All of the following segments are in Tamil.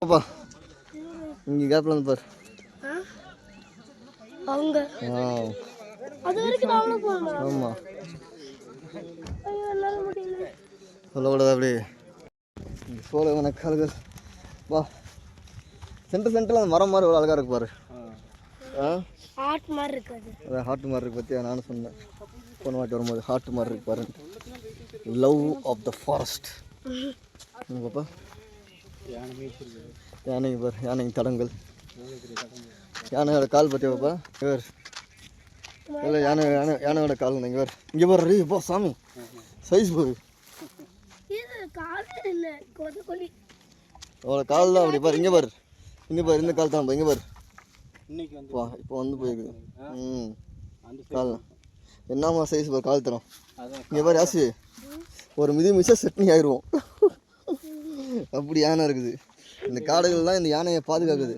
பாப்பா இங்கே கேப்ல வந்து பாரு. அவங்க அது வரைக்கும் நாமளும் போகணும். ஆமாம் எல்லாரும் முடியல சொல்லக்கூடாது அப்படி. சோழ கால்கள் வா. சென்டரில் அந்த மரம் மாதிரி ஒரு அழகாக இருக்கு பாரு. ஹார்ட் மாதிரி இருக்காது, அதான் ஹார்ட் மாதிரி இருக்கு பற்றியா. நானும் சொன்னேன் போன வாட்டி வரும்போது ஹார்ட் மாதிரி இருக்கு பாரு. Love of the forest. பாப்பா யானைங்க பாரு, யானைங்க தடங்கள். யானையோட கால் பற்றி பாப்பா. இவர் இல்லை யானையோட கால் இங்கே பாரு. இங்கே பாரு ரீ போ சாமி சைஸ் பாரு. அவ்வளோ கால் தான் அப்படி பாரு. இங்கே பாரு, இங்கே பாரு, இந்த கால் தான் இங்கே பாரு. இப்போ வந்து போயிருக்குது. கால் என்னமா சைஸ் பாரு, கால் தரோம். இங்கே பாரு ஆசி, ஒரு மிதிச்சா செட்னி ஆயிடுவோம். அப்படி யானை இருக்குது. இந்த காடுகள்லாம் இந்த யானையை பாதுகாக்குது.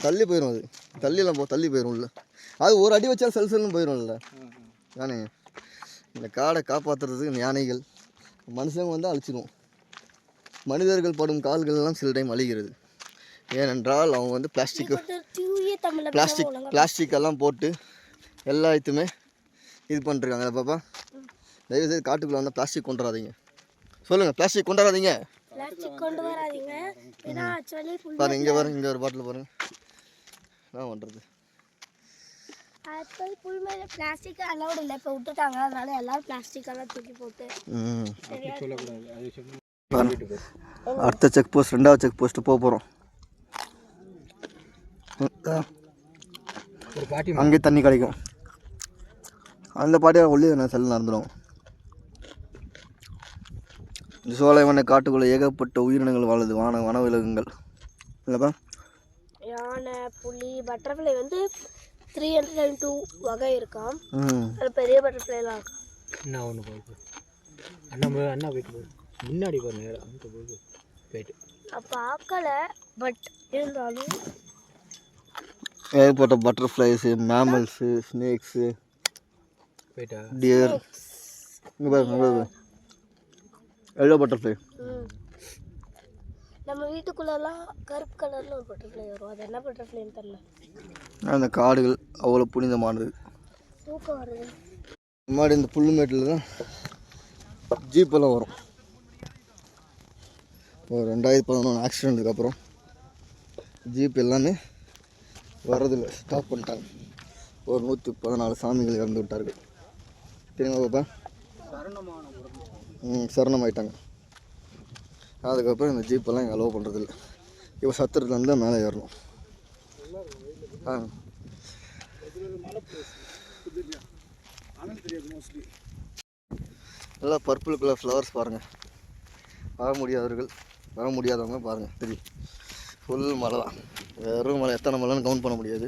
தள்ளி போயிடும், அது தள்ளியெல்லாம் தள்ளி போயிடும் இல்லை. அது ஒரு அடி வச்சாலும் செல்சல்னு போயிடும்ல யானைங்க. இந்த காடை காப்பாற்றுறதுக்கு இந்த யானைகள் மனுஷங்க வந்து அழிச்சிடும். மனிதர்கள் படும் கால்கள்லாம் சில டைம் அழிகிறது. ஏனென்றால் அவங்க வந்து பிளாஸ்டிக்கெல்லாம் போட்டு எல்லாத்தையுமே இது பண்ணிருக்காங்க. பாப்பா தயவுசெய்து காட்டுக்குள்ளே வந்து பிளாஸ்டிக் கொண்டு வராதீங்க. சொல்லுங்கள், பிளாஸ்டிக் கொண்டு வராதீங்க. பாருங்க இங்கே பாருங்க, இங்கே ஒரு பாட்டில் பாருங்க. என்ன பண்ணுறது, பிளாஸ்டிக் அலௌட் இல்லை இப்போ விட்டுட்டாங்க. அதனால எல்லாரும் பிளாஸ்டிக் எல்லாம் தூக்கி போட்டு அடுத்த செக் போஸ்ட், ரெண்டாவது செக் போஸ்ட்டு போக போகிறோம். அங்கே தண்ணி கிடைக்கும். அந்த பாட்டியாக உள்ளே நான் செல்ல நடந்துடும். இந்த சோலைவன காட்டுக்குள்ளே ஏகப்பட்ட உயிரினங்கள் வாழுது, வனவிலங்குகள் இல்லைப்பா. யானை, புலி, பட்டர்ஃப்ளை வந்து 302 வகை இருக்காம். அது பெரிய பட்டர்ஃப்ளைலாம் இருக்கும். என்ன ஒன்று போயிட்டு அண்ணா போயிட்டு முன்னாடி பாருங்க அங்கே போயிட்டு பார்க்கல. பட் இருந்தாலும் ஏகப்பட்ட பட்டர்ஃப்ளைஸு, மேமல்ஸு, ஸ்னேக்ஸு, போயிட்டா டியர். இங்கே பாருங்க எல்லோ பட்டர்ஃப்ளை. நம்ம வீட்டுக்குள்ளெல்லாம் கருப்பு கலரில் ஒரு பட்டர்ஃப்ளை வரும். அது என்ன பட்டர்ஃப்ளைன்னு தெரியல. அந்த காடுகள் அவ்வளோ புனிதமானது. தூக்கம் வருது. முன்னாடி இந்த புல்லுமேட்டில் தான் ஜீப்பெல்லாம் வரும். ஒரு 2011 ஆக்சிடெண்ட்டுக்கு அப்புறம் ஜீப் எல்லாமே வர்றதில்லை, ஸ்டாப் பண்ணிட்டாங்க. ஒரு 114 சாமிகள் இறந்து விட்டார்கள் தெரியுமா பாப்பா. சரணமாயிட்டாங்க. அதுக்கப்புறம் இந்த ஜீப்பெல்லாம் இங்கே அலோவ் பண்ணுறதில்ல. இப்போ சத்திரத்துலேருந்து தான் மேலே ஏறணும். நல்லா பர்பிள் கலர் ஃப்ளவர்ஸ் பாருங்கள். வர முடியாதவங்க பாருங்கள் தெரியும். ஃபுல் மலை தான், வெறும் மலை. எத்தனை மலைன்னு கவுண்ட் பண்ண முடியாது.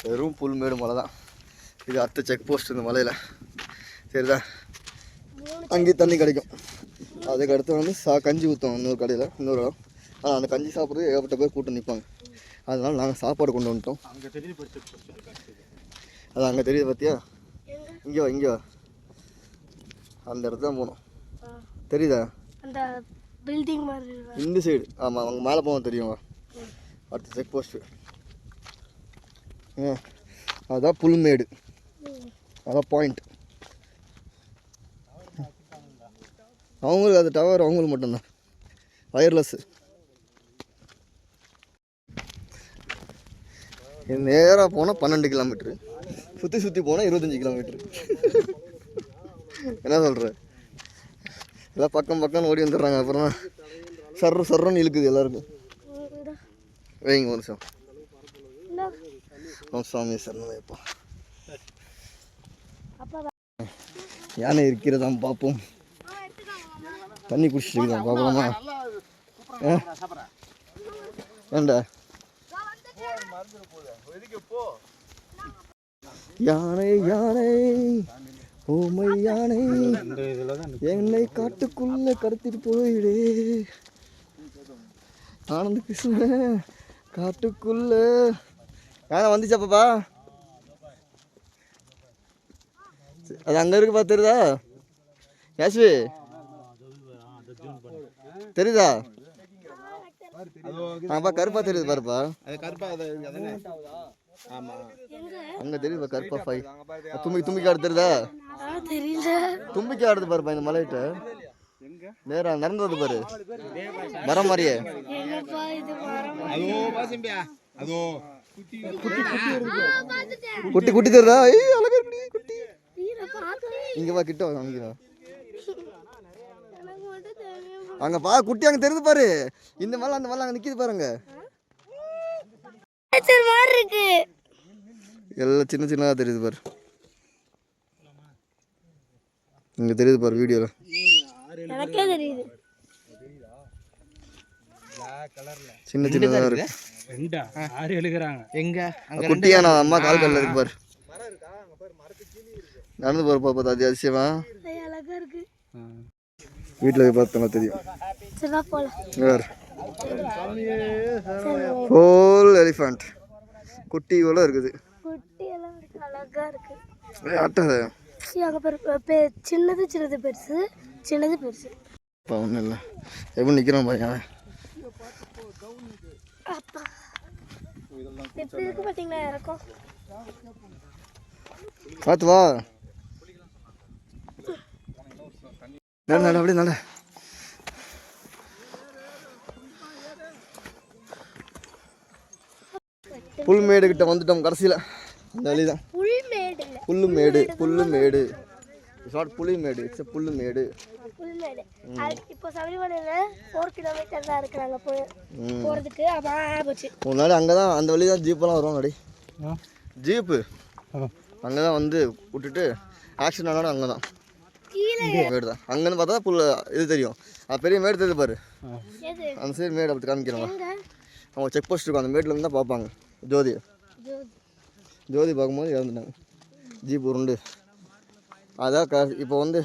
வெறும் புல்மேடு மலை தான் இது. அடுத்த செக் போஸ்ட் இந்த மலையில் சரிதான். அங்கேயும் தண்ணி கிடைக்கும். அதுக்கு அடுத்து வந்து கஞ்சி ஊற்றுவோம் இன்னொரு கடையில், இன்னொரு இடம். ஆனால் அந்த கஞ்சி சாப்பிட்றது ஏகப்பட்ட பேர் கூட்டம் நிற்பாங்க. அதனால் நாங்கள் சாப்பாடு கொண்டு வந்துட்டோம். அது அங்கே தெரியுது பார்த்தியா. இங்கே வா அந்த இடத்துல தான் போகணும். தெரியுதா அந்த பில்டிங் மாதிரி இந்த சைடு. ஆமாம், அவங்க மேலே போக தெரியுங்க. அடுத்த செக் போஸ்ட்டு அதுதான் புல்மேடு, அதான் பாயிண்ட். அவங்களுக்கு அது டவர் அவங்களுக்கு மட்டும்தான் வயர்லெஸ்ஸு. நேராக போனால் 12 கிலோமீட்ரு, சுற்றி போனால் 25 கிலோமீட்ரு. என்ன சொல்கிற, எல்லாம் பக்கம் ஓடி வந்துடுறாங்க. அப்புறமா சர்றன்னு இழுக்குது எல்லாருக்கும். வைங்க ஒரு நிமிஷம். சாமி சரணமைப்பா. யானை இருக்கிறதாம் பார்ப்போம். தண்ணி குடிச்சிட்டு தான் பார்க்கலாமா. ஏண்டா யானை யானை ஓமை யானை என்னை காட்டுக்குள்ள கடத்திட்டு போயிடு. ஆனந்த கிருஷ்ண காட்டுக்குள்ள யானை வந்துச்சாப்பா. அது அங்கே இருக்கு பார்த்துருதா யாஸ்வி, தெரியுதா? ஆப்பா கருப்பா தெரியுது பாருப்பா. அது கருப்பா அதானே. ஆமா அங்கே தெரியுது கருப்பா ஃபை. தும்பிக்கை ஆடு தெரியுதா? தெரியல. தும்பிக்கை ஆடுது பாருப்பா இந்த மலையிட்ட. நேரா நடந்தது பாரு மரம் மாதிரியே. என்னப்பா இது மரம்? அதோ பாசிம்பியா அதோ குட்டி குட்டி தெரியுதா? ஐய் அழகா இருக்கு குட்டி. நீரை பார்க்கவே இங்க வா கிட்ட வா அங்க எனக்கு மட்டும் தெரியும். அங்க பா குட்டி அங்க தெரியுது பாரு. இந்த மலை அந்த மலை அங்க நிக்குது பாருங்க. மாதிரி இருக்கு. எல்லாம் சின்ன சின்னதா தெரியுது பாரு. இங்க தெரியுது பாரு வீடியோல. எனக்கே தெரியுது. சின்ன சின்னதா இருக்கு. ரெண்டா 6 எழுகுறாங்க. எங்க அங்க குட்டியா நான் அம்மா கால் கல்ல இருக்கு பாரு. நடந்து போற பாப்பா அது அதிசயமா அழகா இருக்கு. வீட்டுல போய் பார்த்தா தெரியும். சரி போலாம். வேற ஹோல் எலிஃபண்ட் குட்டி இவ்வளோ இருக்குது. குட்டி எல்லாம் இருக்கு. அழகா இருக்கு. அட்டாத அங்க பாரு. சின்னது சின்னது பெருசு, சின்னது பெருசு. ஒன்றும் இல்லை எப்படி நிற்கிறான் பாருங்க. அப்பா எப்படி இருக்கு பார்த்தீங்களா இறக்கம். பார்த்து வா நட நட அப்படியே நட. புல்மேடு கிட்ட வந்துட்டோம் கடைசியில். அந்த வழிதான் புல்மேடு இல்ல, புல்லுமேடு. புல்லுமேடு ஷார்ட் புலிமேடு. இட்ஸ் புல்லுமேடு. புல்மேடு. இப்போ சபரிமலையில 4 கிலோமீட்டர் தான் இருக்கு நாங்கள் போகிறதுக்கு. அப்போ போச்சு. முன்னாடி அங்கே தான் அந்த வழி தான் ஜீப்பெல்லாம் வரும். அடி ஜீப்பு அங்கே தான் வந்து விட்டுட்டு ஆக்சிடென்ட் ஆனாலும் அங்கே தான் மேடு தான். அங்கேருந்து பார்த்தா புல் இது தெரியும். அது பெரிய மேடு தெரியுது பாரு. எது? அந்த சைடு மேடு அப்படி காமிக்கிறோம். எங்க? அவங்க செக் போஸ்ட் இருக்கும். அந்த மேட்லேருந்து தான் பார்ப்பாங்க ஜோதி. ஜோதி பார்க்கும்போது இறந்துட்டாங்க. ஜீப் உருண்டு. அதான் இப்போ வந்து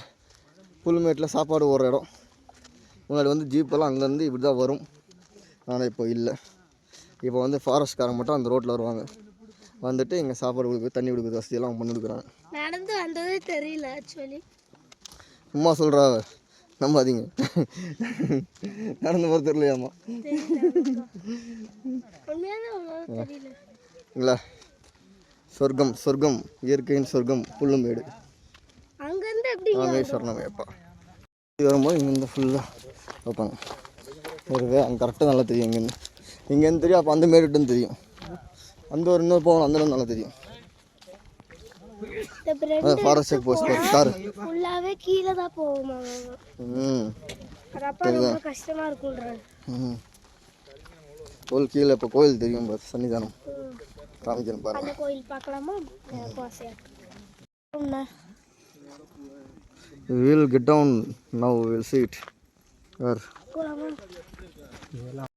புல்மேட்டில் சாப்பாடு ஓடுற இடம். முன்னாடி வந்து ஜீப்பெல்லாம் அங்கேருந்து இப்படி தான் வரும். ஆனால் இப்போ இல்லை. இப்போ வந்து ஃபாரஸ்ட்காரங்க மட்டும் அந்த ரோட்டில் வருவாங்க. வந்துட்டு இங்கே சாப்பாடு கொடுக்குறது, தண்ணி கொடுக்குறது வசதியெல்லாம் அவங்க பண்ணி கொடுக்குறாங்க. நடந்து வந்ததே தெரியல ஆக்சுவலி. சும்மா சொல்கிறா நம்பாதீங்க. நடந்து போகிற தெரியலையாம்மா. இல்லைங்களா சொர்க்கம் சொர்க்கம் இயற்கையின் சொர்க்கம் புல்லுமேடு. அங்கேருந்து எப்படி ராமேஸ்வரம் எப்பா வரும்போது இங்கேருந்து ஃபுல்லாக வைப்பாங்க. வருவே அங்கே கரெக்டாக நல்லா தெரியும். இங்கேருந்து தெரியும். அப்போ அந்த மேடுன்னு தெரியும். அந்த ஒரு இன்னொரு போகணும். அந்த நல்லா தெரியும். ஃபாரஸ்ட் செக் போஸ்ட் கார் ஃபுல்லாவே கீழே தான் போகுமா? அப்பா ரொம்ப கஷ்டமா இருக்கும்ன்றாங்க. கோயில் கீழே இப்போ கோயில் தெரியும் பாரு. சன்னிதானம் காமிக்கிறேன் பாருங்க. அந்த கோயில் பார்க்கலாமா? ஆசையா இருக்கு. We'll get down now. We'll see it. Where?